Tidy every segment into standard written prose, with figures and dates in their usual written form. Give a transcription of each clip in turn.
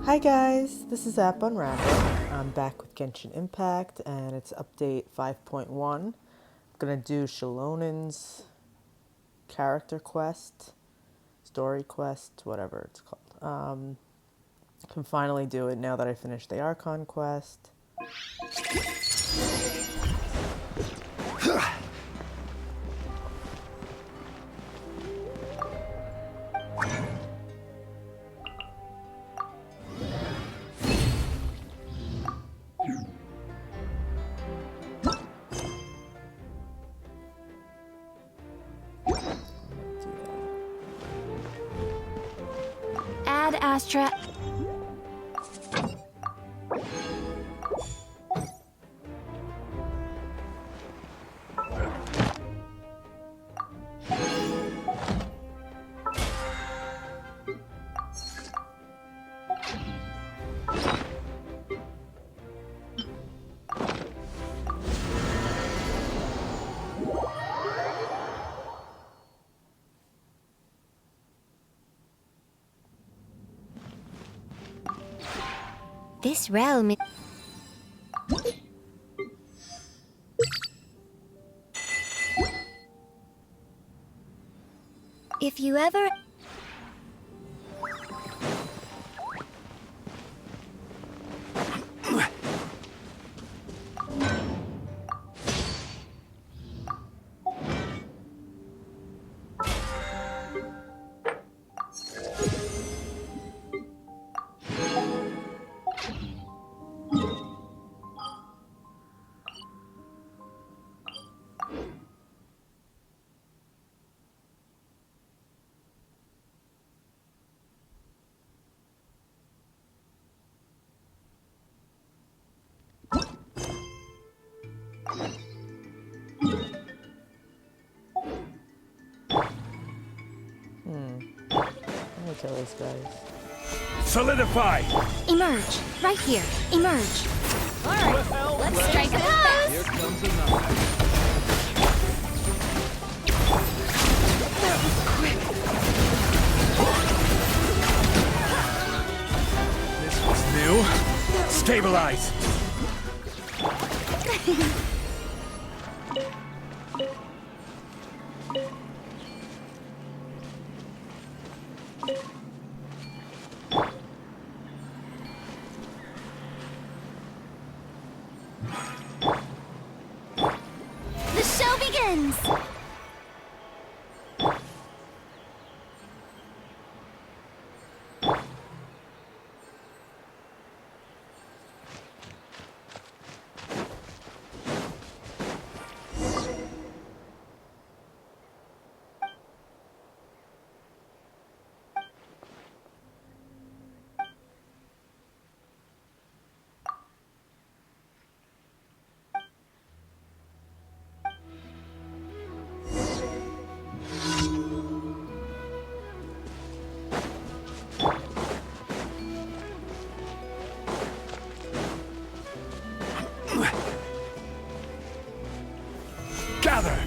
Hi guys, this is App Unravel. I'm back with Genshin Impact and it's update 5.1. I'm gonna do Xilonen's character quest, story quest, whatever it's called. Can finally do it now that I finished the Archon quest. Add Astra. This realm. If you ever. Let me kill these guys. Solidify! Emerge. Right here. Emerge. Alright, let's strike a pose! Here comes another. This was new. Stabilize! The show begins! Gather!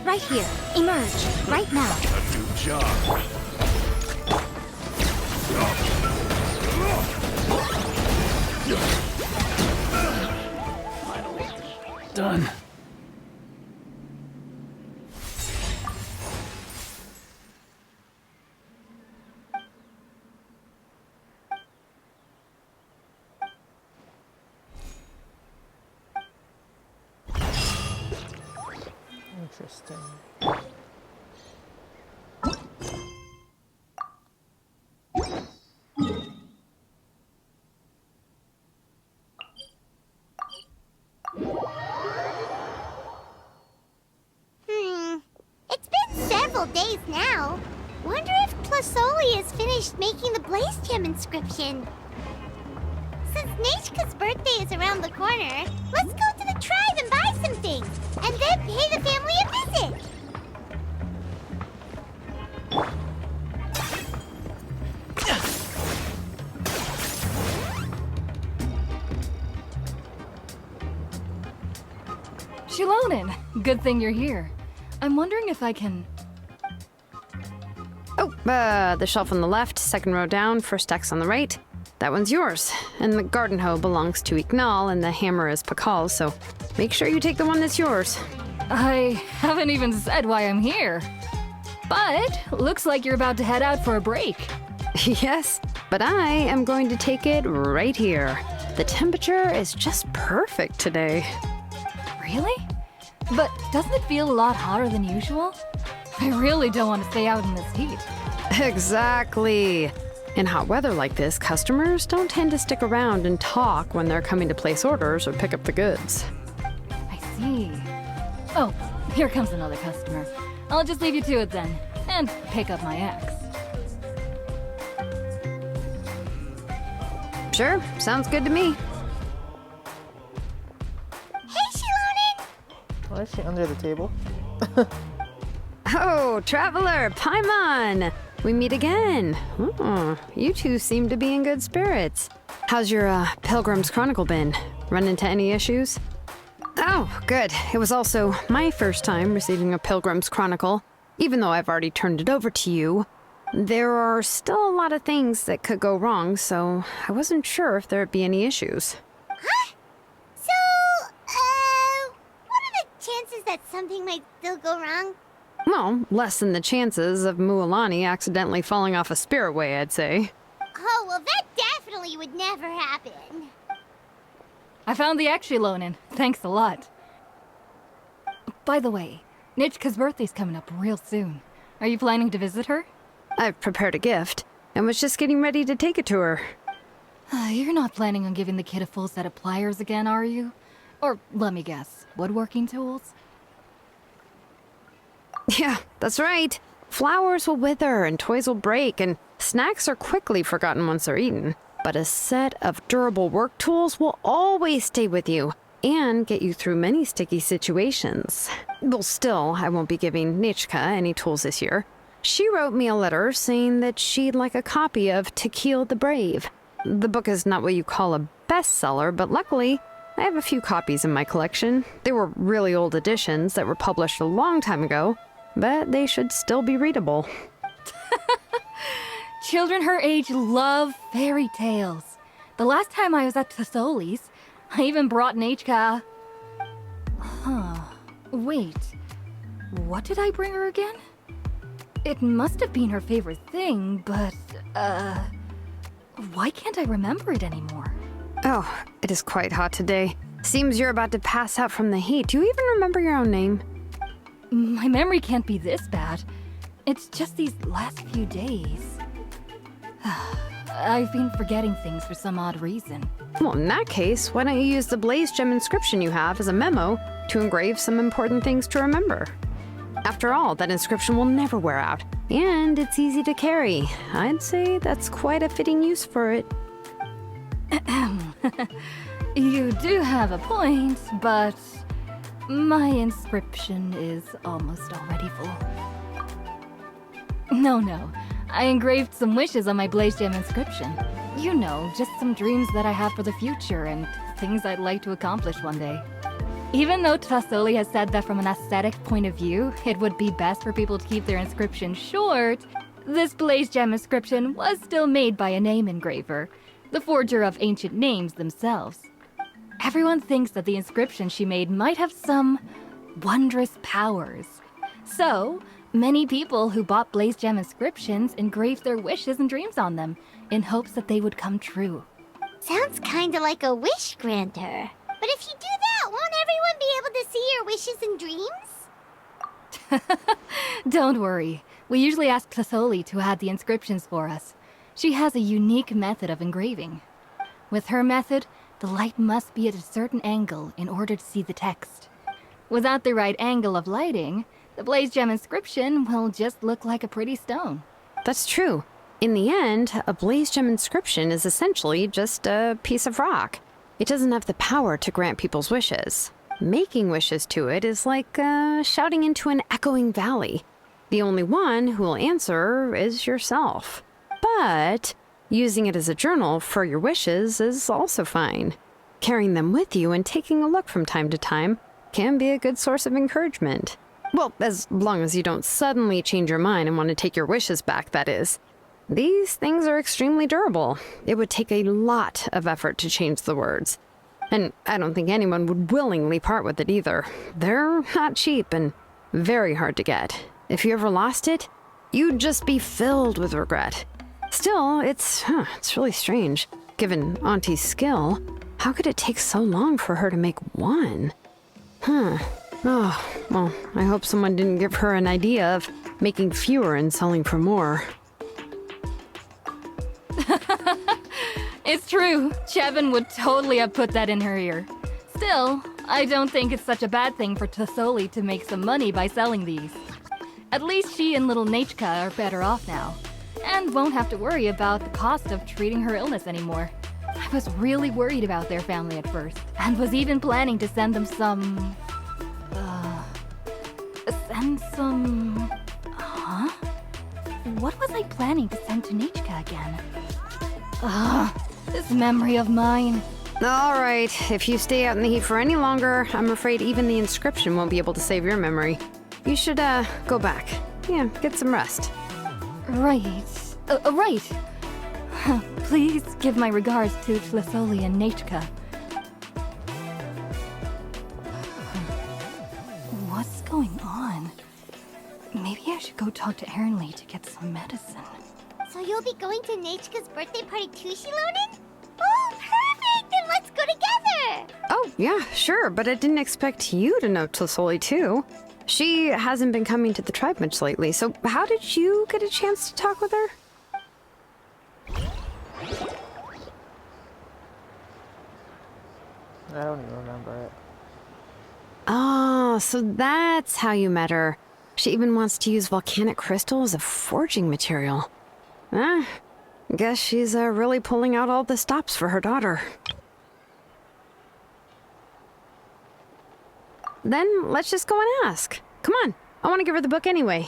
Right here. Emerge. Right now. A new job. Finally done. Interesting. It's been several days now. Wonder if Plasoli has finished making the Blaze Gem inscription. Since Nechka's birthday is around the corner, let's go to the tribe and buy some things, and then pay the family a visit. Xilonen, good thing you're here. I'm wondering if I can... Oh, the shelf on the left, second row down, first X on the right. That one's yours. And the garden hoe belongs to Ignal, and the hammer is Pakal's, so make sure you take the one that's yours. I haven't even said why I'm here. But looks like you're about to head out for a break. Yes, but I am going to take it right here. The temperature is just perfect today. Really? But doesn't it feel a lot hotter than usual? I really don't want to stay out in this heat. Exactly. In hot weather like this, customers don't tend to stick around and talk when they're coming to place orders or pick up the goods. I see. Oh, here comes another customer. I'll just leave you to it then, and pick up my axe. Sure, sounds good to me. Hey, Xilonen! Why is she under the table? Oh, Traveler, Paimon! We meet again. Oh, you two seem to be in good spirits. How's your Pilgrim's Chronicle been? Run into any issues? Oh, good. It was also my first time receiving a Pilgrim's Chronicle. Even though I've already turned it over to you, there are still a lot of things that could go wrong, so I wasn't sure if there'd be any issues. Huh? So, what are the chances that something might still go wrong? Well, less than the chances of Mualani accidentally falling off a spiritway, I'd say. Oh, well, that definitely would never happen. I found the Xilonen. Thanks a lot. By the way, Nichka's birthday's coming up real soon. Are you planning to visit her? I've prepared a gift and was just getting ready to take it to her. You're not planning on giving the kid a full set of pliers again, are you? Or, let me guess, woodworking tools? Yeah, that's right. Flowers will wither and toys will break, and snacks are quickly forgotten once they're eaten. But a set of durable work tools will always stay with you and get you through many sticky situations. Well, still, I won't be giving Nichka any tools this year. She wrote me a letter saying that she'd like a copy of Tequil the Brave. The book is not what you call a bestseller, but luckily, I have a few copies in my collection. They were really old editions that were published a long time ago, but they should still be readable. Children her age love fairy tales. The last time I was at Tasoli's, I even brought Nichka. Huh. Wait. What did I bring her again? It must have been her favorite thing, but, why can't I remember it anymore? Oh, it is quite hot today. Seems you're about to pass out from the heat. Do you even remember your own name? My memory can't be this bad. It's just these last few days. I've been forgetting things for some odd reason. Well, in that case, why don't you use the Blaze Gem inscription you have as a memo to engrave some important things to remember? After all, that inscription will never wear out, and it's easy to carry. I'd say that's quite a fitting use for it. You do have a point, but my inscription is almost already full. No. I engraved some wishes on my Blaze Gem inscription. You know, just some dreams that I have for the future and things I'd like to accomplish one day. Even though Tasoli has said that from an aesthetic point of view, it would be best for people to keep their inscription short, this Blaze Gem inscription was still made by a name engraver, the forger of ancient names themselves. Everyone thinks that the inscription she made might have some wondrous powers. So, many people who bought Blaze Gem inscriptions engraved their wishes and dreams on them, in hopes that they would come true. Sounds kinda like a wish granter. But if you do that, won't everyone be able to see your wishes and dreams? Don't worry. We usually ask Tasoli to add the inscriptions for us. She has a unique method of engraving. With her method, the light must be at a certain angle in order to see the text. Without the right angle of lighting, the Blaze Gem inscription will just look like a pretty stone. That's true. In the end, a Blaze Gem inscription is essentially just a piece of rock. It doesn't have the power to grant people's wishes. Making wishes to it is like shouting into an echoing valley. The only one who will answer is yourself. But using it as a journal for your wishes is also fine. Carrying them with you and taking a look from time to time can be a good source of encouragement. Well, as long as you don't suddenly change your mind and want to take your wishes back, that is. These things are extremely durable. It would take a lot of effort to change the words. And I don't think anyone would willingly part with it either. They're not cheap and very hard to get. If you ever lost it, you'd just be filled with regret. Still, it's really strange. Given Auntie's skill, how could it take so long for her to make one? Oh, well, I hope someone didn't give her an idea of making fewer and selling for more. It's true. Chevin would totally have put that in her ear. Still, I don't think it's such a bad thing for Tasoli to make some money by selling these. At least she and little Nachka are better off now, and won't have to worry about the cost of treating her illness anymore. I was really worried about their family at first, and was even planning to send them some... What was I planning to send to Nachka again? This memory of mine. All right, if you stay out in the heat for any longer, I'm afraid even the inscription won't be able to save your memory. You should, go back. Yeah, get some rest. Right. Right. Please give my regards to Tlisoli and Nachka. What's going on? Maybe I should go talk to Ernly to get some medicine. So you'll be going to Nachka's birthday party too, Xilonen? Oh, perfect! Then let's go together! Oh, yeah, sure, but I didn't expect you to know Tlisoli too. She hasn't been coming to the tribe much lately, so how did you get a chance to talk with her? I don't even remember it. Oh, so that's how you met her. She even wants to use volcanic crystal as a forging material. Guess she's really pulling out all the stops for her daughter. Then let's just go and ask. Come on, I want to give her the book anyway.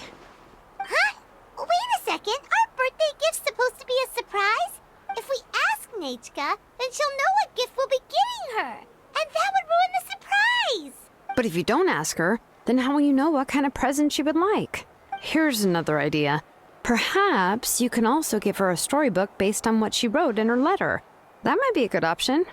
Huh? Wait a second. Our birthday gift's supposed to be a surprise? If we ask Nachka, then she'll know what gift we'll be giving her. And that would ruin the surprise. But if you don't ask her, then how will you know what kind of present she would like? Here's another idea. Perhaps you can also give her a storybook based on what she wrote in her letter. That might be a good option.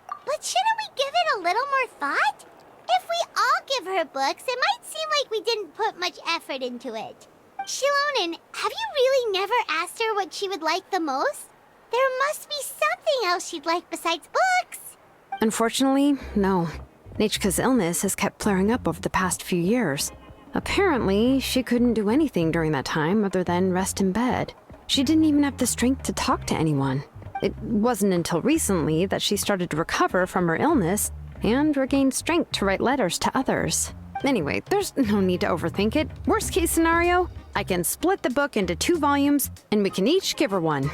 But shouldn't we give it a little more thought? If we all give her books, it might seem like we didn't put much effort into it. Xilonen, have you really never asked her what she would like the most? There must be something else she'd like besides books. Unfortunately, no. Nachka's illness has kept flaring up over the past few years. Apparently, she couldn't do anything during that time other than rest in bed. She didn't even have the strength to talk to anyone. It wasn't until recently that she started to recover from her illness and regained strength to write letters to others. Anyway, there's no need to overthink it. Worst case scenario, I can split the book into 2 volumes and we can each give her one.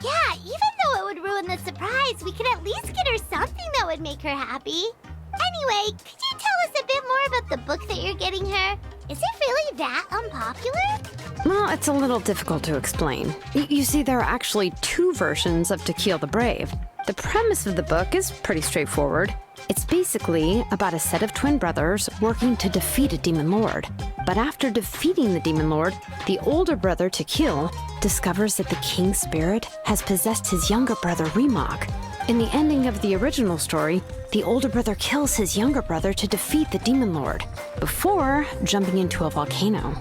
Yeah, even though it would ruin the surprise, we could at least get her something that would make her happy. Anyway, could you tell us a bit more about the book that you're getting her? Is it really that unpopular? Well, it's a little difficult to explain. You see, there are actually 2 versions of To Kill the Brave. The premise of the book is pretty straightforward. It's basically about a set of twin brothers working to defeat a demon lord. But after defeating the demon lord, the older brother, To Kill, discovers that the king's spirit has possessed his younger brother, Remok. In the ending of the original story, the older brother kills his younger brother to defeat the demon lord, before jumping into a volcano.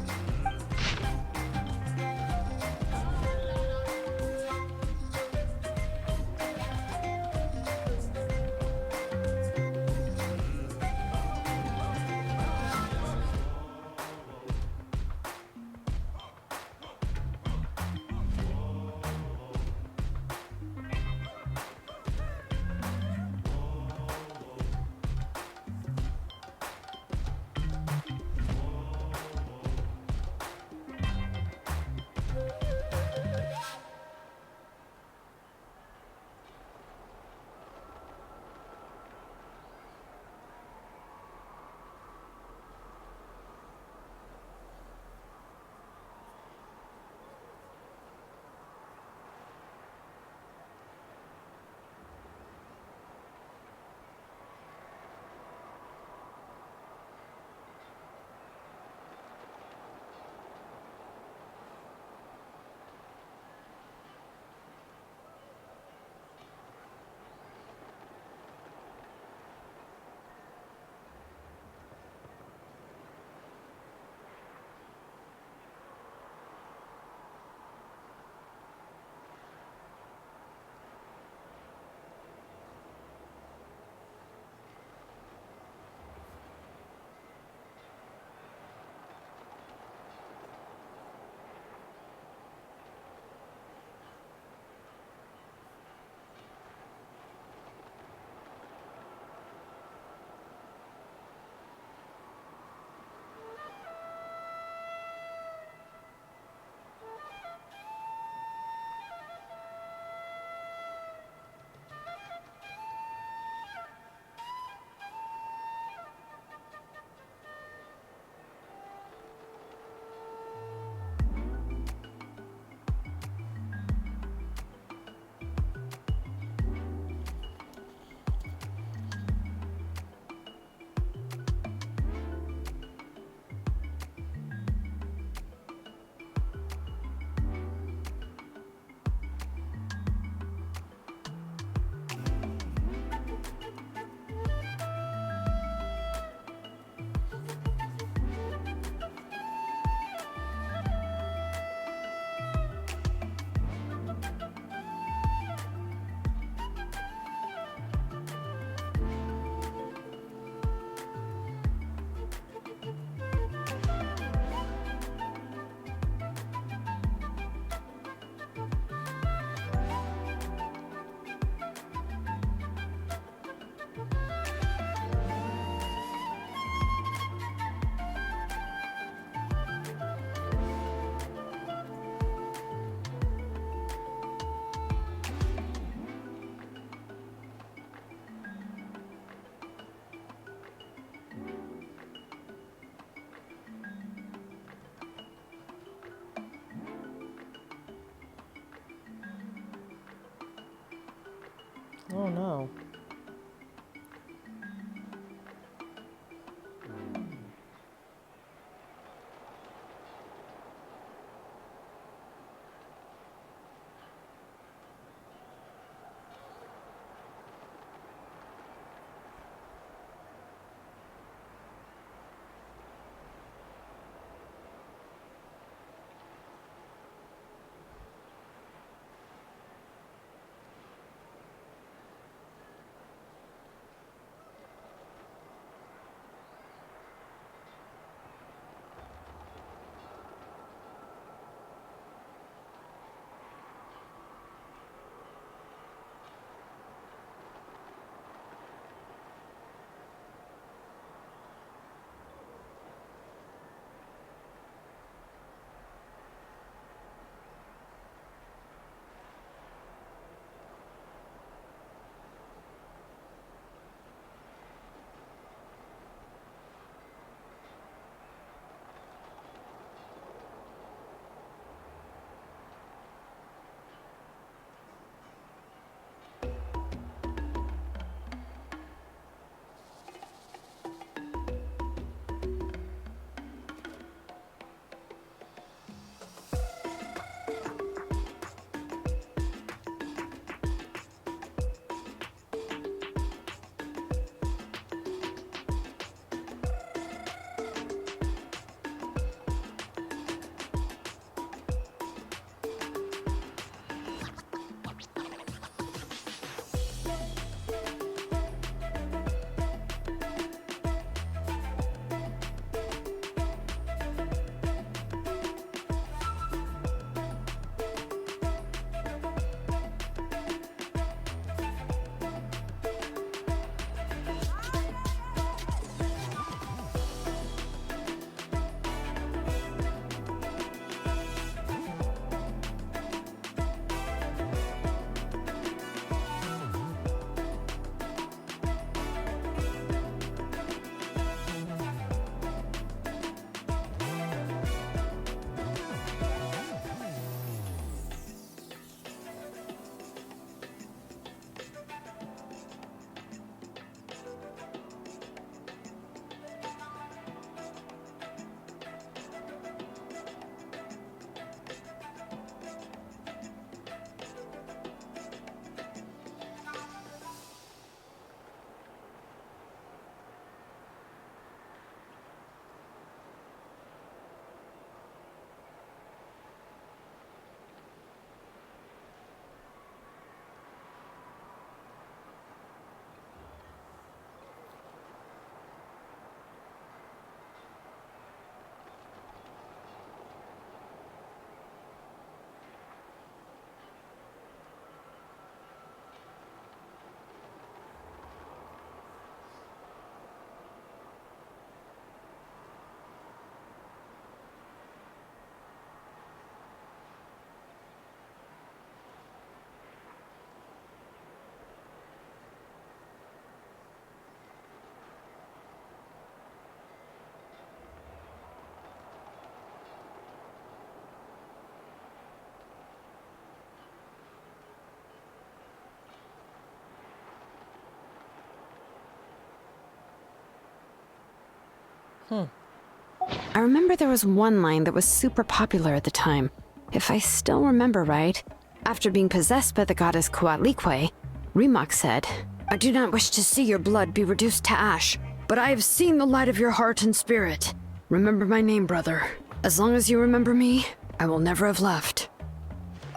I remember there was one line that was super popular at the time. If I still remember right, after being possessed by the goddess Coatlicue, Rimac said, "I do not wish to see your blood be reduced to ash, but I have seen the light of your heart and spirit. Remember my name, brother. As long as you remember me, I will never have left."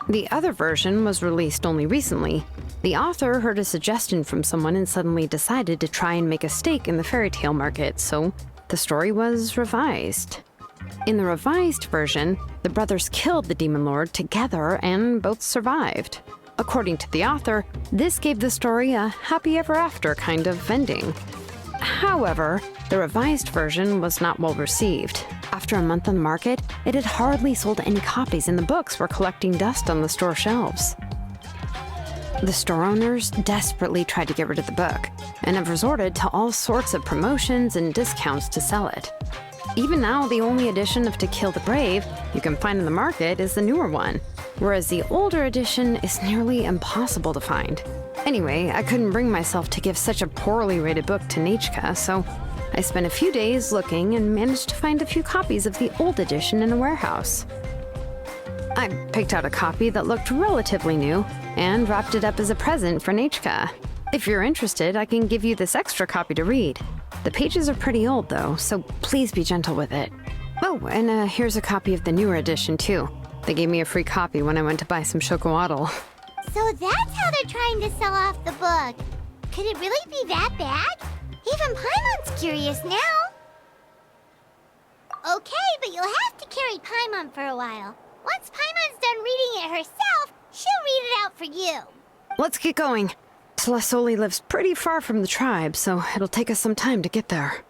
The other version was released only recently. The author heard a suggestion from someone and suddenly decided to try and make a stake in the fairy tale market, so the story was revised. In the revised version, the brothers killed the demon lord together and both survived. According to the author, this gave the story a happy ever after kind of ending. However, the revised version was not well received. After a month on the market, it had hardly sold any copies and the books were collecting dust on the store shelves. The store owners desperately tried to get rid of the book and have resorted to all sorts of promotions and discounts to sell it. Even now, the only edition of To Kill the Brave you can find in the market is the newer one, whereas the older edition is nearly impossible to find. Anyway, I couldn't bring myself to give such a poorly rated book to Nechka, so I spent a few days looking and managed to find a few copies of the old edition in a warehouse. I picked out a copy that looked relatively new and wrapped it up as a present for Nechka. If you're interested, I can give you this extra copy to read. The pages are pretty old though, so please be gentle with it. Oh, and here's a copy of the newer edition too. They gave me a free copy when I went to buy some chocowaddle. So that's how they're trying to sell off the book. Could it really be that bad? Even Paimon's curious now. Okay, but you'll have to carry Paimon for a while. Once Paimon's done reading it herself, she'll read it out for you. Let's get going. Tlasoli lives pretty far from the tribe, so it'll take us some time to get there.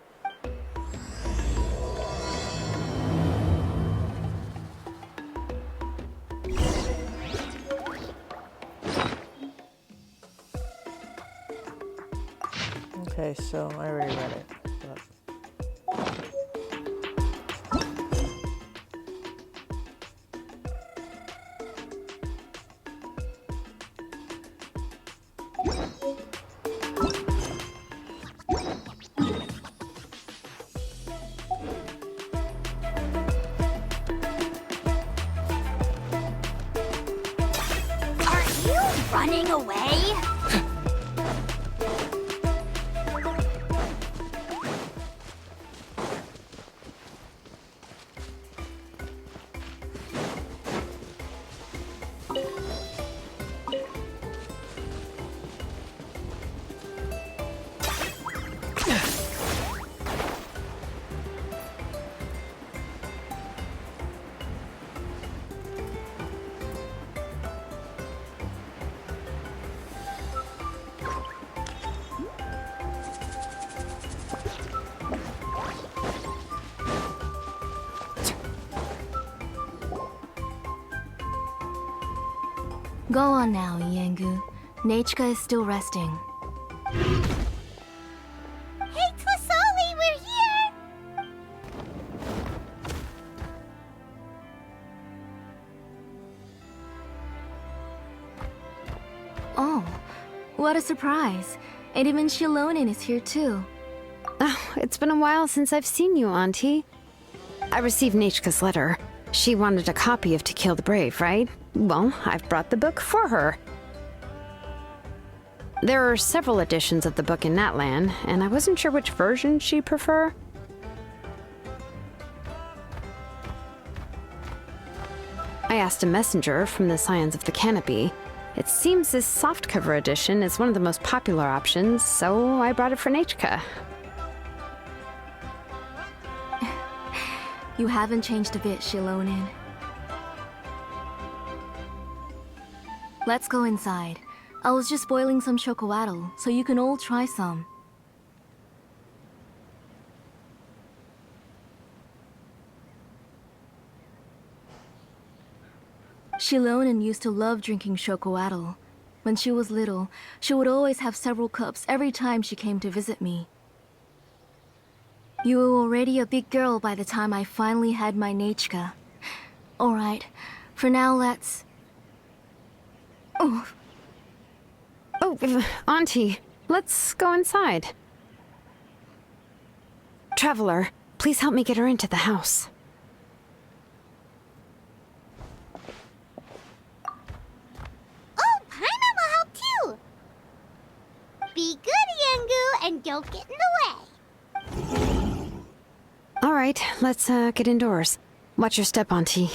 Okay, so I already read it. Are you running away? Go on now, Iengu. Nechka is still resting. Hey, Tlasoli, we're here! Oh, what a surprise. And even Xilonen is here too. Oh, it's been a while since I've seen you, Auntie. I received Nechka's letter. She wanted a copy of To Kill the Brave, right? Well, I've brought the book for her. There are several editions of the book in Natlan, and I wasn't sure which version she'd prefer. I asked a messenger from the Scions of the Canopy. It seems this softcover edition is one of the most popular options, so I brought it for Nechka. You haven't changed a bit, Xilonen. Let's go inside. I was just boiling some chocowaddle, so you can all try some. Xilonen used to love drinking chocowaddle. When she was little, she would always have several cups every time she came to visit me. You were already a big girl by the time I finally had my Nechka. Alright, for now let's... Oh, Auntie, let's go inside. Traveler, please help me get her into the house. Oh, Paimon will help too! Be good, Yangu, and don't get in the way. All right, let's get indoors. Watch your step, Auntie.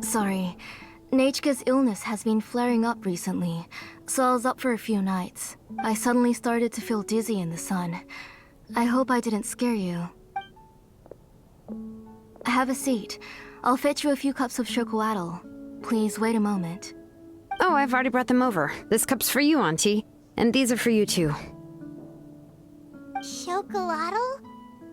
Sorry. Nechka's illness has been flaring up recently, so I was up for a few nights. I suddenly started to feel dizzy in the sun. I hope I didn't scare you. Have a seat. I'll fetch you a few cups of chocolatl. Please wait a moment. Oh, I've already brought them over. This cup's for you, Auntie. And these are for you, too. Chocolatl?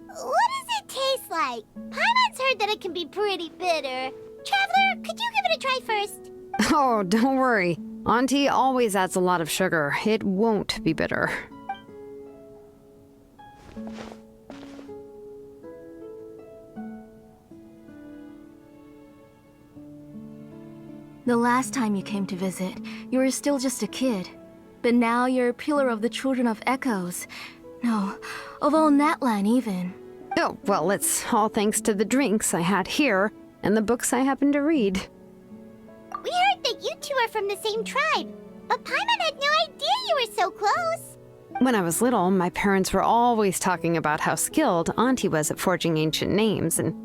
What does it taste like? Paimon's heard that it can be pretty bitter. Traveler, could you give it a try first? Oh, don't worry. Auntie always adds a lot of sugar. It won't be bitter. The last time you came to visit, you were still just a kid. But now you're a pillar of the Children of Echoes. No, of all Natlan even. Oh, well, it's all thanks to the drinks I had here and the books I happened to read. We heard that you two are from the same tribe, but Paimon had no idea you were so close. When I was little, my parents were always talking about how skilled Auntie was at forging ancient names and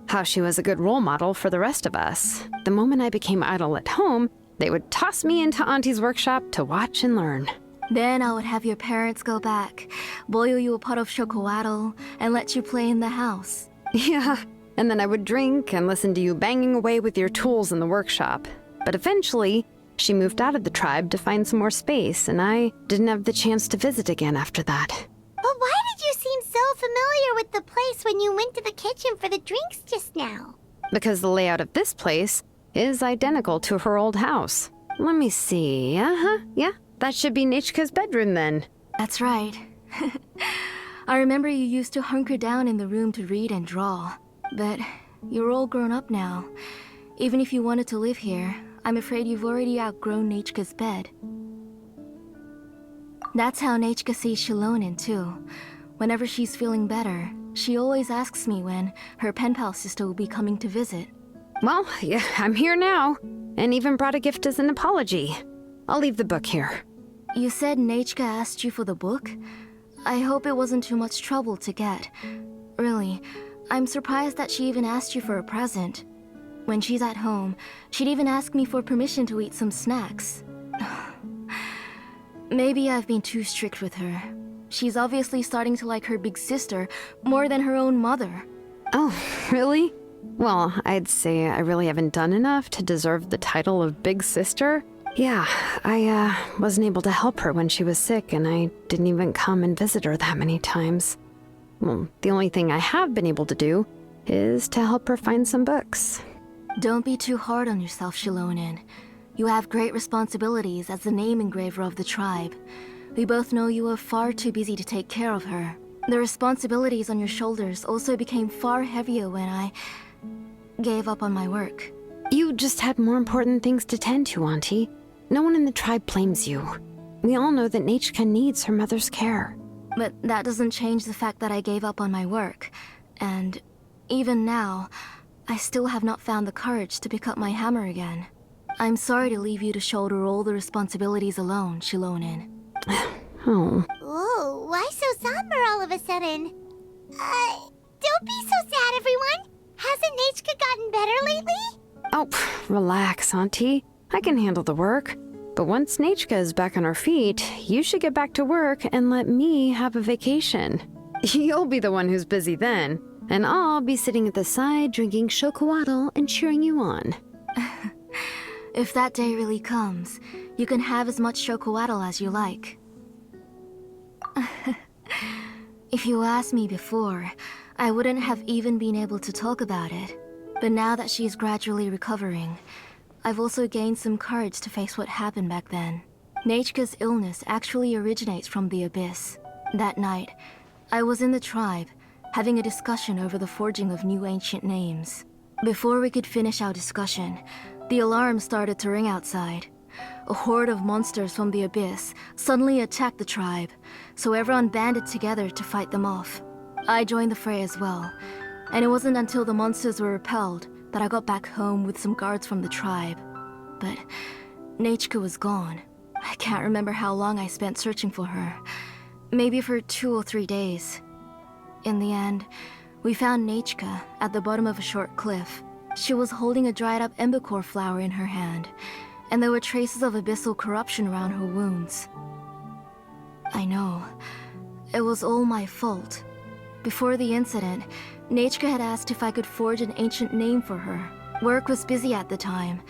how she was a good role model for the rest of us. The moment I became idle at home, they would toss me into Auntie's workshop to watch and learn. Then I would have your parents go back, boil you a pot of chocolatl, and let you play in the house. Yeah, and then I would drink and listen to you banging away with your tools in the workshop. But eventually, she moved out of the tribe to find some more space, and I didn't have the chance to visit again after that. But why did you seem so familiar with the place when you went to the kitchen for the drinks just now? Because the layout of this place is identical to her old house. Let me see. Yeah, that should be Nechka's bedroom then. That's right. I remember you used to hunker down in the room to read and draw. But you're all grown up now. Even if you wanted to live here, I'm afraid you've already outgrown Nechka's bed. That's how Nechka sees Xilonen too. Whenever she's feeling better, she always asks me when her pen pal sister will be coming to visit. Well, yeah, I'm here now, and even brought a gift as an apology. I'll leave the book here. You said Nechka asked you for the book? I hope it wasn't too much trouble to get. Really, I'm surprised that she even asked you for a present. When she's at home, she'd even ask me for permission to eat some snacks. Maybe I've been too strict with her. She's obviously starting to like her big sister more than her own mother. Oh, really? Well, I'd say I really haven't done enough to deserve the title of big sister. Yeah, I wasn't able to help her when she was sick, and I didn't even come and visit her that many times. Well, the only thing I have been able to do is to help her find some books. Don't be too hard on yourself, Xilonen. You have great responsibilities as the name engraver of the tribe. We both know you are far too busy to take care of her. The responsibilities on your shoulders also became far heavier when I gave up on my work. You just had more important things to tend to, Auntie. No one in the tribe blames you. We all know that Nechka needs her mother's care. But that doesn't change the fact that I gave up on my work. And even now, I still have not found the courage to pick up my hammer again. I'm sorry to leave you to shoulder all the responsibilities alone, Xilonen. Oh. Whoa, why so somber all of a sudden? Don't be so sad, everyone. Hasn't Nechka gotten better lately? Oh, relax, Auntie. I can handle the work. But once Nechka is back on her feet, you should get back to work and let me have a vacation. You'll be the one who's busy then, and I'll be sitting at the side drinking chocolatl and cheering you on. If that day really comes, you can have as much chocolatl as you like. If you asked me before, I wouldn't have even been able to talk about it. But now that she's gradually recovering, I've also gained some courage to face what happened back then. Nechka's illness actually originates from the Abyss. That night, I was in the tribe, having a discussion over the forging of new ancient names. Before we could finish our discussion, the alarm started to ring outside. A horde of monsters from the Abyss suddenly attacked the tribe, so everyone banded together to fight them off. I joined the fray as well, and it wasn't until the monsters were repelled that I got back home with some guards from the tribe. But Nechka was gone. I can't remember how long I spent searching for her. Maybe for 2 or 3 days. In the end, we found Nechka at the bottom of a short cliff. She was holding a dried up embercore flower in her hand, and there were traces of abyssal corruption around her wounds. I know. It was all my fault. Before the incident, Nechka had asked if I could forge an ancient name for her. Work was busy at the time,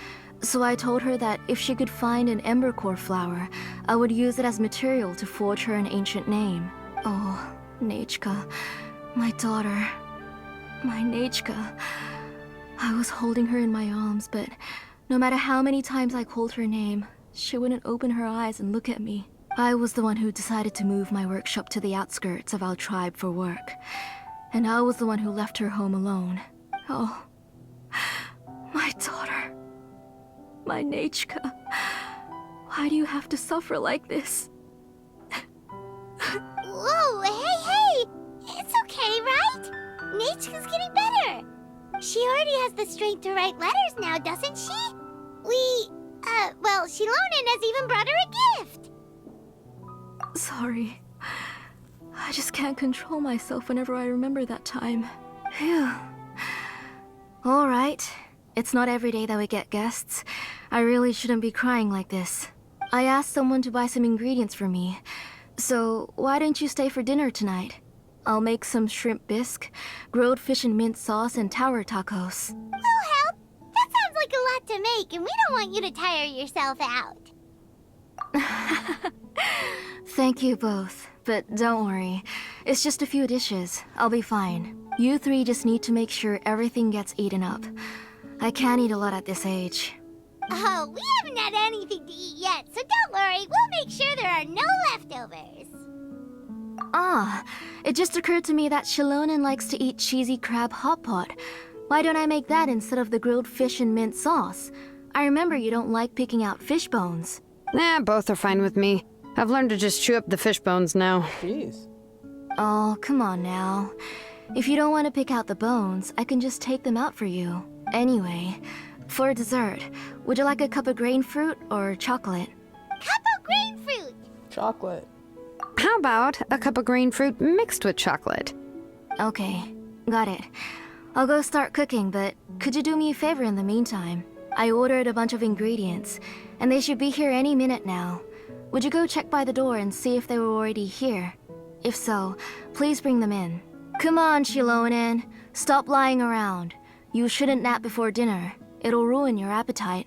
so I told her that if she could find an embercore flower, I would use it as material to forge her an ancient name. Oh, Nechka, my daughter, my Nechka. I was holding her in my arms, but no matter how many times I called her name, she wouldn't open her eyes and look at me. I was the one who decided to move my workshop to the outskirts of our tribe for work, and I was the one who left her home alone. Oh, my daughter, my Nechka. Why do you have to suffer like this? Whoa, hey! It's okay, right? Nechka's getting better. She already has the strength to write letters now, doesn't she? Well, Xilonen has even brought her a gift. Sorry. I just can't control myself whenever I remember that time. Phew. All right. It's not every day that we get guests. I really shouldn't be crying like this. I asked someone to buy some ingredients for me. So, why don't you stay for dinner tonight? I'll make some shrimp bisque, grilled fish and mint sauce, and tower tacos. We'll help. That sounds like a lot to make, and we don't want you to tire yourself out. Thank you both, but don't worry. It's just a few dishes. I'll be fine. You three just need to make sure everything gets eaten up. I can't eat a lot at this age. Oh, we haven't had anything to eat yet, so don't worry. We'll make sure there are no leftovers. Ah, it just occurred to me that Xilonen likes to eat cheesy crab hot pot. Why don't I make that instead of the grilled fish and mint sauce? I remember you don't like picking out fish bones. Nah, both are fine with me. I've learned to just chew up the fish bones now. Jeez. Oh, come on now. If you don't want to pick out the bones, I can just take them out for you. Anyway, for dessert, would you like a cup of grain fruit or chocolate? Cup of grain fruit. Chocolate. How about a cup of green fruit mixed with chocolate? Okay, got it. I'll go start cooking, but could you do me a favor in the meantime? I ordered a bunch of ingredients, and they should be here any minute now. Would you go check by the door and see if they were already here? If so, please bring them in. Come on, Xilonen. Stop lying around. You shouldn't nap before dinner. It'll ruin your appetite.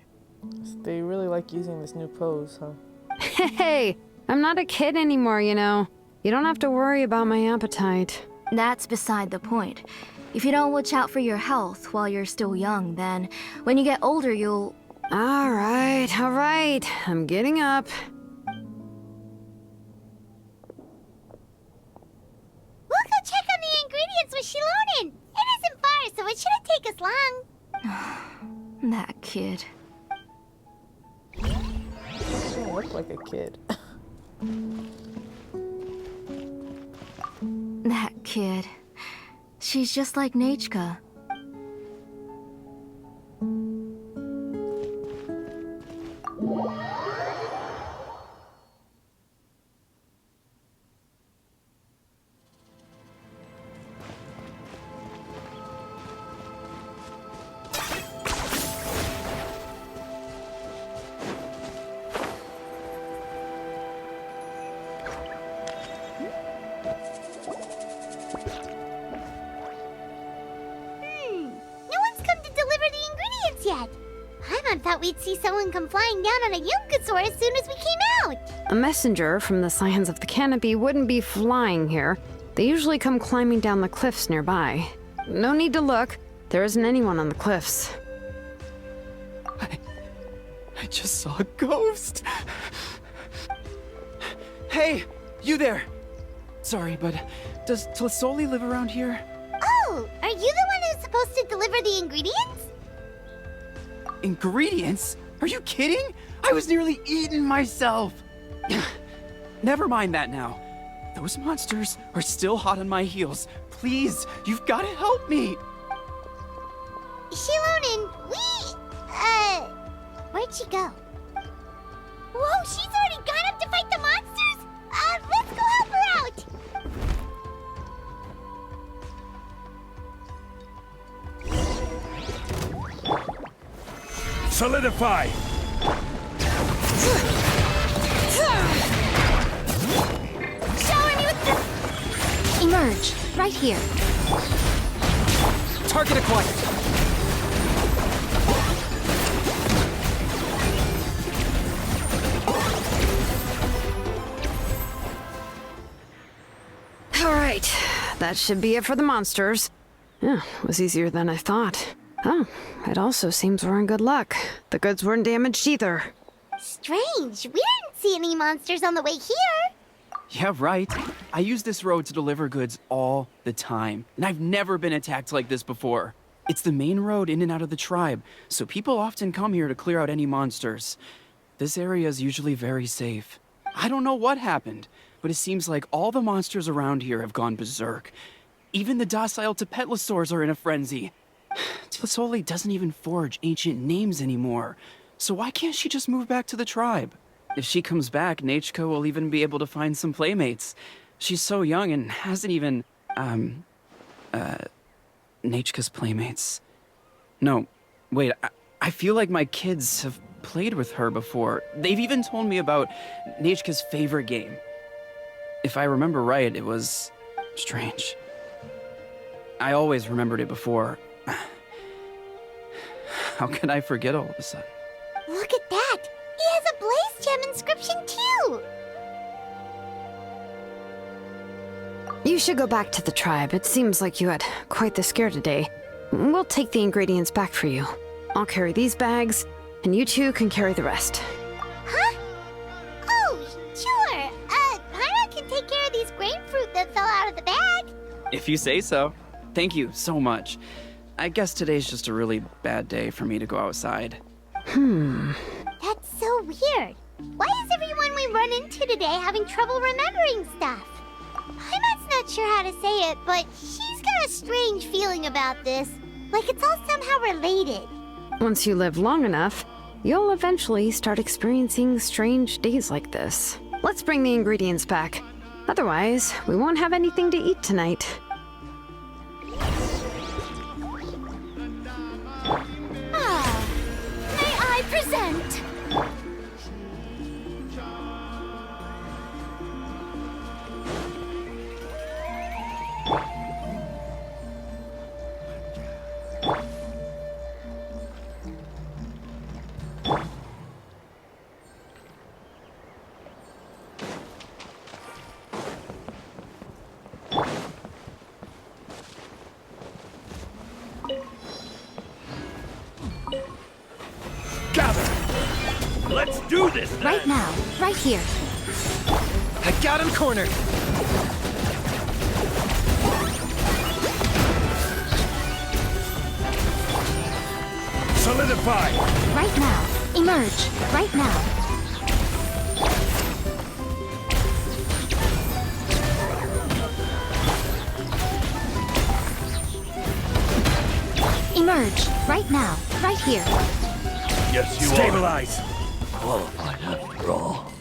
They really like using this new pose, huh? Hey, I'm not a kid anymore, you know. You don't have to worry about my appetite. That's beside the point. If you don't watch out for your health while you're still young, then when you get older, you'll... All right. I'm getting up. We'll go check on the ingredients with Xilonen. It isn't far, so it shouldn't take us long. That kid. She don't look like a kid. That kid. She's just like Nechka. Yet. Paimon thought we'd see someone come flying down on a Yunkasaur as soon as we came out. A messenger from the Scions of the Canopy wouldn't be flying here. They usually come climbing down the cliffs nearby. No need to look. There isn't anyone on the cliffs. I just saw a ghost. Hey, you there! Sorry, but does Tlasoli live around here? Oh, are you the one who's supposed to deliver the ingredients? Ingredients? Are you kidding? I was nearly eaten myself. Never mind that now. Those monsters are still hot on my heels. Please, you've got to help me. Xilonen, where'd she go? Whoa, she's already gone up to fight the monsters? Let's go help her out! Solidify! Shower me with this! Emerge, right here. Target acquired. All right, that should be it for the monsters. Yeah, it was easier than I thought. Oh, it also seems we're in good luck. The goods weren't damaged either. Strange, we didn't see any monsters on the way here. Yeah, right. I use this road to deliver goods all the time, and I've never been attacked like this before. It's the main road in and out of the tribe, so people often come here to clear out any monsters. This area is usually very safe. I don't know what happened, but it seems like all the monsters around here have gone berserk. Even the docile Tepetlosaurs are in a frenzy. Tlasoli doesn't even forge ancient names anymore, so why can't she just move back to the tribe? If she comes back, Nachka will even be able to find some playmates. She's so young and hasn't even, Nachka's playmates. No, wait, I feel like my kids have played with her before. They've even told me about Nachka's favorite game. If I remember right, it was strange. I always remembered it before. How could I forget all of a sudden? Look at that! He has a Blaze Gem inscription too! You should go back to the tribe. It seems like you had quite the scare today. We'll take the ingredients back for you. I'll carry these bags, and you two can carry the rest. Huh? Oh, sure. Paimon can take care of these grapefruit that fell out of the bag. If you say so. Thank you so much. I guess today's just a really bad day for me to go outside. That's so weird. Why is everyone we run into today having trouble remembering stuff? Paimon's not sure how to say it, but she's got a strange feeling about this. Like it's all somehow related. Once you live long enough, you'll eventually start experiencing strange days like this. Let's bring the ingredients back. Otherwise, we won't have anything to eat tonight. May I present? Gather! Let's do this then. Right now, right here. I got him cornered! Solidify! Right now. Emerge, right now. Emerge, right now, right here. Yes, you Stabilize! Qualified after all.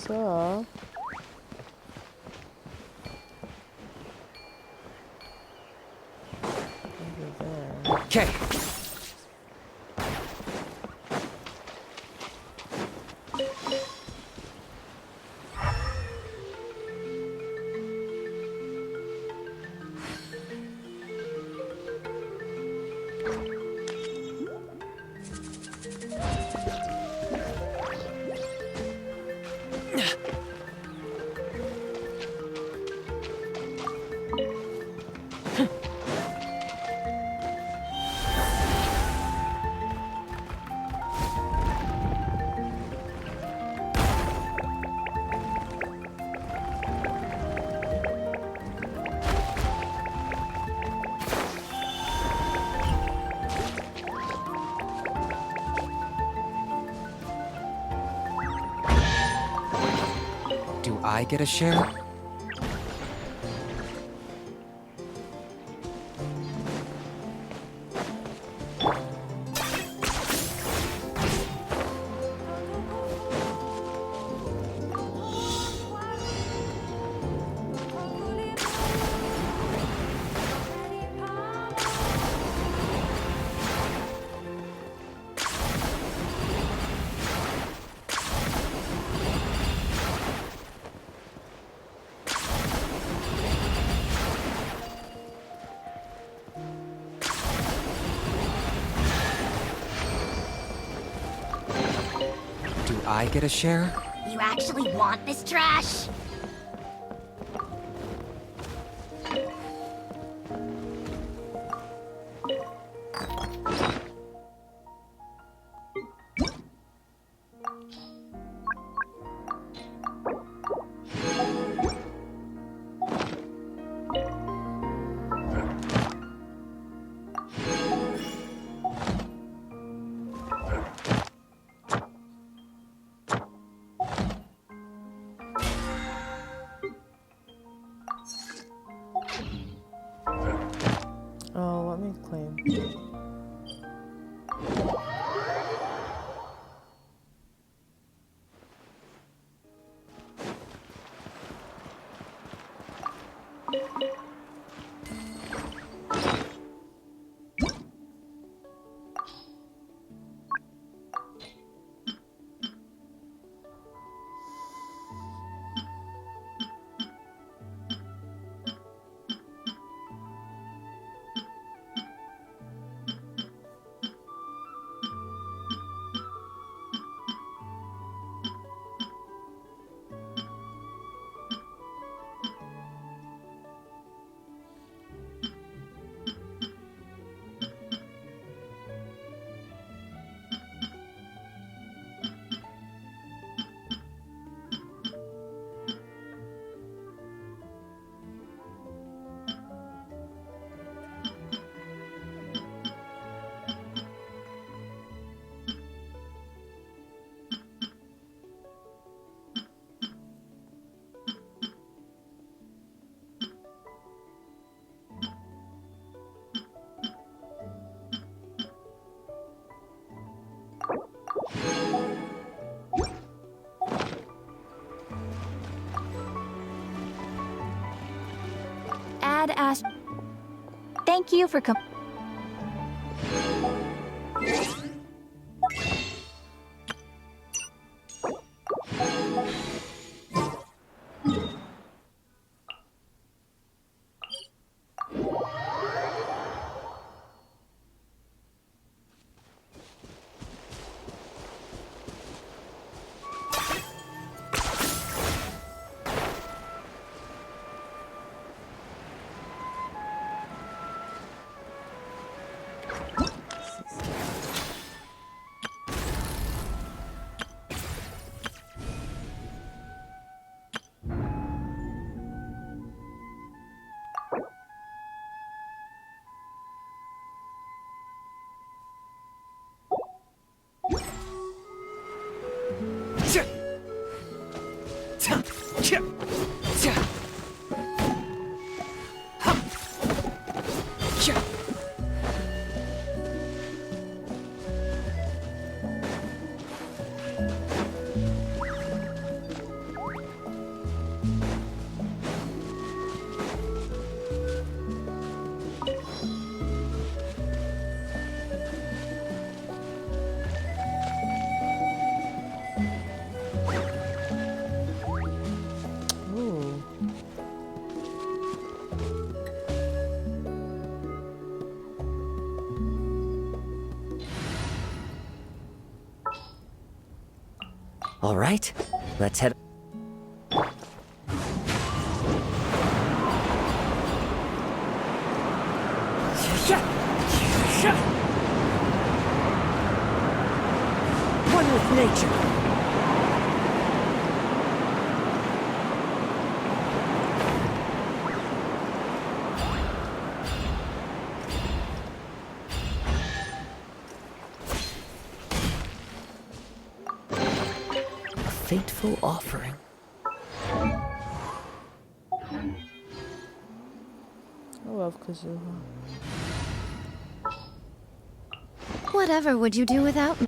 So, over there. Okay, I get a share? Do I get a share? You actually want this trash? Oh, let me claim. Ad Ash. Thank you for Ooh. All right, let's head. One with nature. A fateful offering. I love Kazuha. Whatever would you do without me?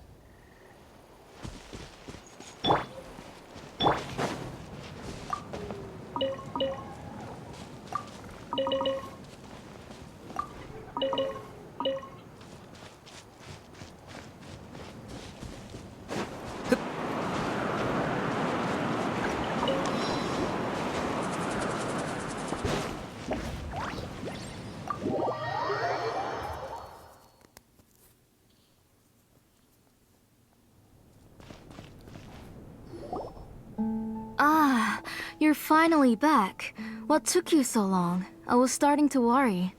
Ah, you're finally back. What took you so long? I was starting to worry.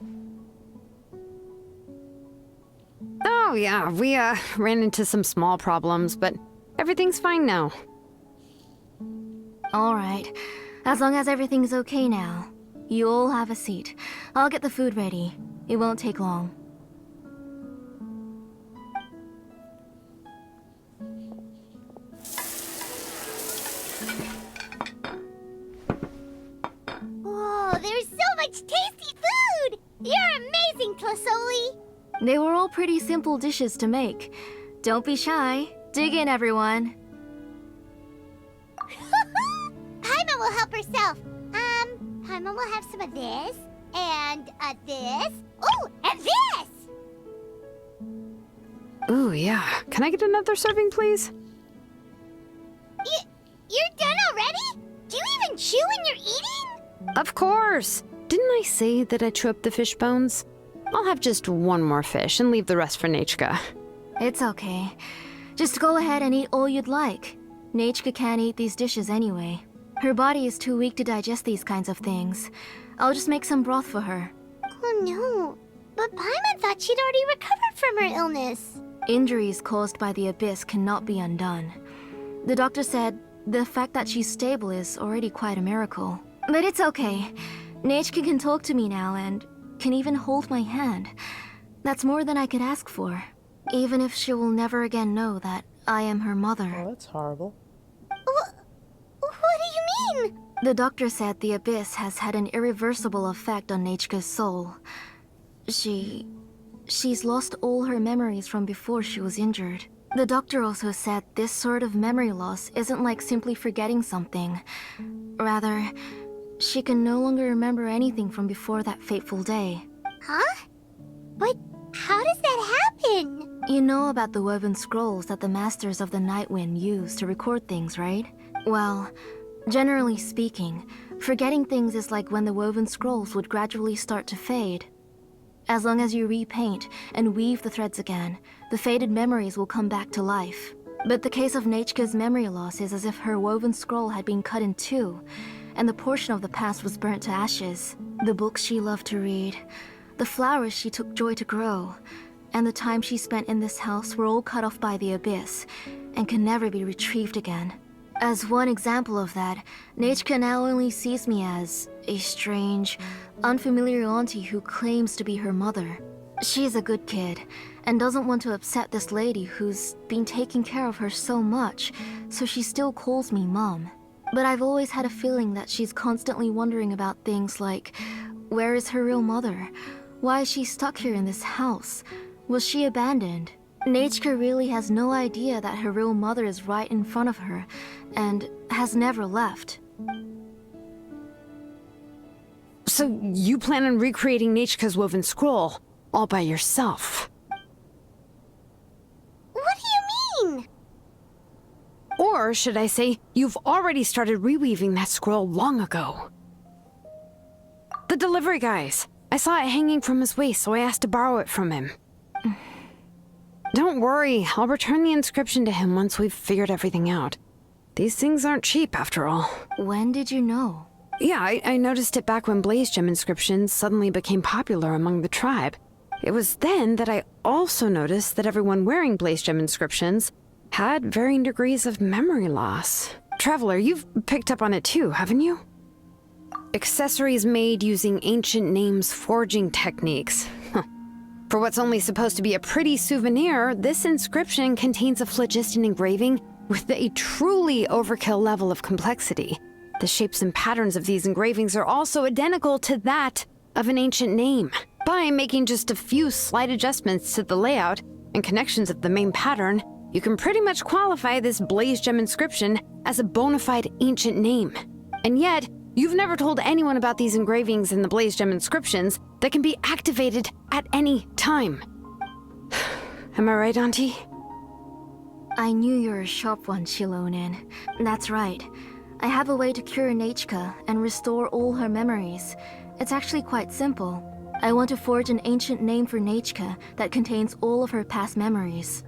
Oh, yeah, we ran into some small problems, but everything's fine now. Alright, as long as everything's okay now. You all have a seat. I'll get the food ready. It won't take long. Whoa, there's so much tasty food! You're amazing, Tlasoli! They were all pretty simple dishes to make. Don't be shy. Dig in, everyone. Paimon will help herself. Paimon will have some of this, and this. Oh, and this! Ooh, yeah. Can I get another serving, please? You're done already? Do you even chew when you're eating? Of course! Didn't I say that I chew up the fish bones? I'll have just one more fish and leave the rest for Nechka. It's okay. Just go ahead and eat all you'd like. Nechka can't eat these dishes anyway. Her body is too weak to digest these kinds of things. I'll just make some broth for her. Oh no, but Paimon thought she'd already recovered from her illness. Injuries caused by the abyss cannot be undone. The doctor said the fact that she's stable is already quite a miracle. But it's okay. Nechka can talk to me now and can even hold my hand. That's more than I could ask for. Even if she will never again know that I am her mother. Oh, that's horrible. What do you mean? The doctor said the abyss has had an irreversible effect on Nechka's soul. She's lost all her memories from before she was injured. The doctor also said this sort of memory loss isn't like simply forgetting something. Rather, she can no longer remember anything from before that fateful day. Huh? But how does that happen? You know about the woven scrolls that the Masters of the Night Wind use to record things, right? Well, generally speaking, forgetting things is like when the woven scrolls would gradually start to fade. As long as you repaint and weave the threads again, the faded memories will come back to life. But the case of Nechka's memory loss is as if her woven scroll had been cut in two, and the portion of the past was burnt to ashes. The books she loved to read, the flowers she took joy to grow, and the time she spent in this house were all cut off by the abyss, and can never be retrieved again. As one example of that, Nechka now only sees me as a strange, unfamiliar auntie who claims to be her mother. She's a good kid, and doesn't want to upset this lady who's been taking care of her so much, so she still calls me Mom. But I've always had a feeling that she's constantly wondering about things like, where is her real mother? Why is she stuck here in this house? Was she abandoned? Nechka really has no idea that her real mother is right in front of her, and has never left. So you plan on recreating Nechka's woven scroll all by yourself? What do you mean? Or should I say, you've already started reweaving that scroll long ago? The delivery guys. I saw it hanging from his waist, so I asked to borrow it from him. Don't worry, I'll return the inscription to him once we've figured everything out. These things aren't cheap, after all. When did you know? Yeah, I noticed it back when Blaze Gem inscriptions suddenly became popular among the tribe. It was then that I also noticed that everyone wearing Blaze Gem inscriptions had varying degrees of memory loss. Traveler, you've picked up on it too, haven't you? Accessories made using ancient names forging techniques. For what's only supposed to be a pretty souvenir, this inscription contains a phlogiston engraving with a truly overkill level of complexity. The shapes and patterns of these engravings are also identical to that of an ancient name. By making just a few slight adjustments to the layout and connections of the main pattern, you can pretty much qualify this blaze gem inscription as a bona fide ancient name. And yet, you've never told anyone about these engravings and the blaze gem inscriptions that can be activated at any time. Am I right, Auntie? I knew you were a sharp one, Xilonen. That's right. I have a way to cure Nechka and restore all her memories. It's actually quite simple. I want to forge an ancient name for Nechka that contains all of her past memories.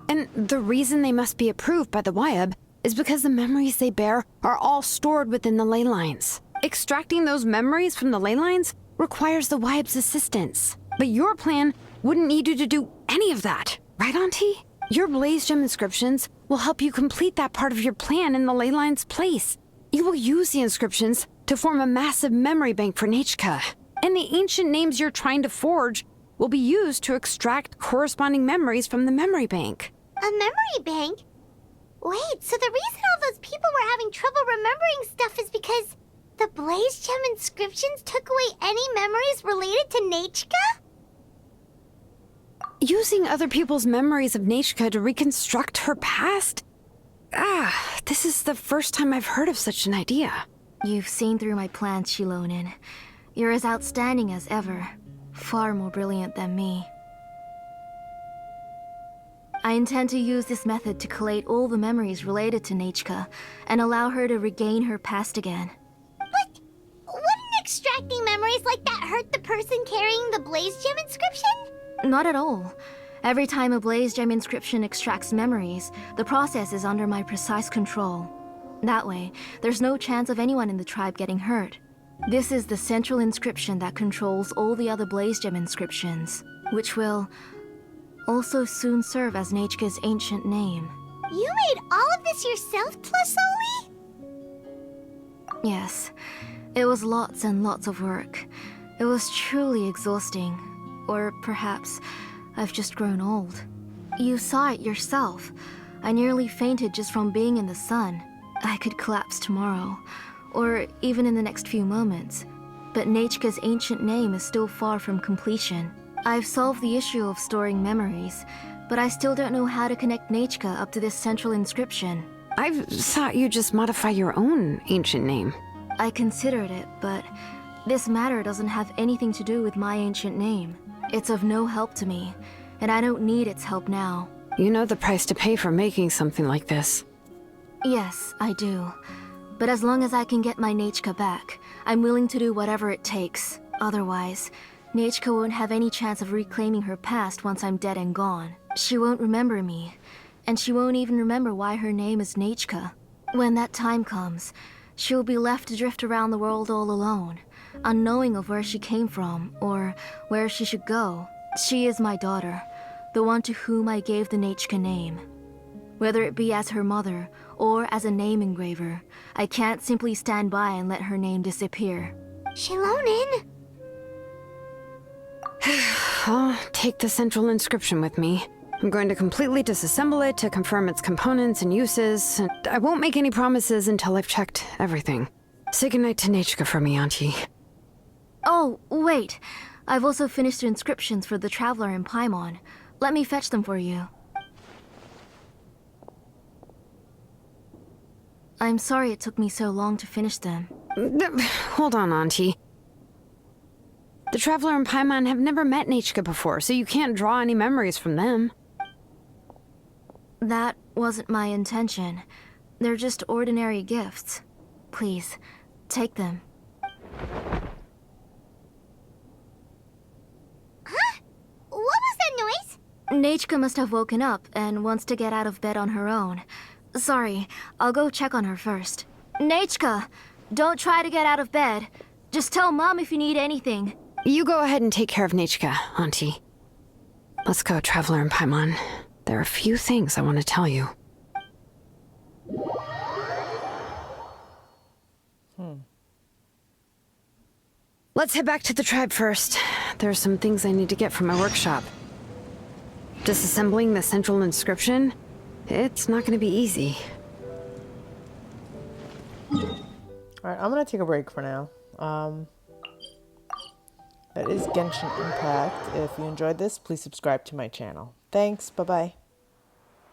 And the reason they must be approved by the Wyab is because the memories they bear are all stored within the ley lines. Extracting those memories from the ley lines requires the Wyab's assistance. But your plan wouldn't need you to do any of that, right, Auntie? Your blaze gem inscriptions will help you complete that part of your plan in the ley line's place. You will use the inscriptions to form a massive memory bank for Nechka. And the ancient names you're trying to forge will be used to extract corresponding memories from the memory bank. A memory bank? Wait, so the reason all those people were having trouble remembering stuff is because the blaze gem inscriptions took away any memories related to Nechka? Using other people's memories of Nechka to reconstruct her past? This is the first time I've heard of such an idea. You've seen through my plans, Xilonen. You're as outstanding as ever. Far more brilliant than me. I intend to use this method to collate all the memories related to Nechka and allow her to regain her past again. But wouldn't extracting memories like that hurt the person carrying the blaze gem inscription? Not at all. Every time a blaze gem inscription extracts memories, the process is under my precise control. That way, there's no chance of anyone in the tribe getting hurt. This is the central inscription that controls all the other blaze gem inscriptions, which will also soon serve as Nechka's ancient name. You made all of this yourself, Tlasoli? Yes, it was lots and lots of work. It was truly exhausting. Or perhaps I've just grown old. You saw it yourself. I nearly fainted just from being in the sun. I could collapse tomorrow, or even in the next few moments. But Nechka's ancient name is still far from completion. I've solved the issue of storing memories, but I still don't know how to connect Nechka up to this central inscription. I thought you just modify your own ancient name. I considered it, but this matter doesn't have anything to do with my ancient name. It's of no help to me, and I don't need its help now. You know the price to pay for making something like this. Yes, I do. But as long as I can get my Nechka back, I'm willing to do whatever it takes. Otherwise, Nechka won't have any chance of reclaiming her past once I'm dead and gone. She won't remember me, and she won't even remember why her name is Nechka. When that time comes, she'll be left to drift around the world all alone, unknowing of where she came from or where she should go. She is my daughter, the one to whom I gave the Nechka name. Whether it be as her mother or as a name engraver, I can't simply stand by and let her name disappear. Xilonen! I'll take the central inscription with me. I'm going to completely disassemble it to confirm its components and uses, and I won't make any promises until I've checked everything. Say goodnight to Nechka for me, Auntie. Oh, wait. I've also finished the inscriptions for the Traveler in Paimon. Let me fetch them for you. I'm sorry it took me so long to finish them. Hold on, Auntie. The Traveler and Paimon have never met Nechka before, so you can't draw any memories from them. That wasn't my intention. They're just ordinary gifts. Please, take them. Huh? What was that noise? Nechka must have woken up and wants to get out of bed on her own. Sorry, I'll go check on her first. Nechka! Don't try to get out of bed. Just tell Mom if you need anything. You go ahead and take care of Nechka, Auntie. Let's go, Traveler and Paimon. There are a few things I want to tell you. Let's head back to the tribe first. There are some things I need to get from my workshop. Disassembling the central inscription? It's not going to be easy. Alright, I'm gonna take a break for now. That is Genshin Impact. If you enjoyed this, please subscribe to my channel. Thanks, bye-bye.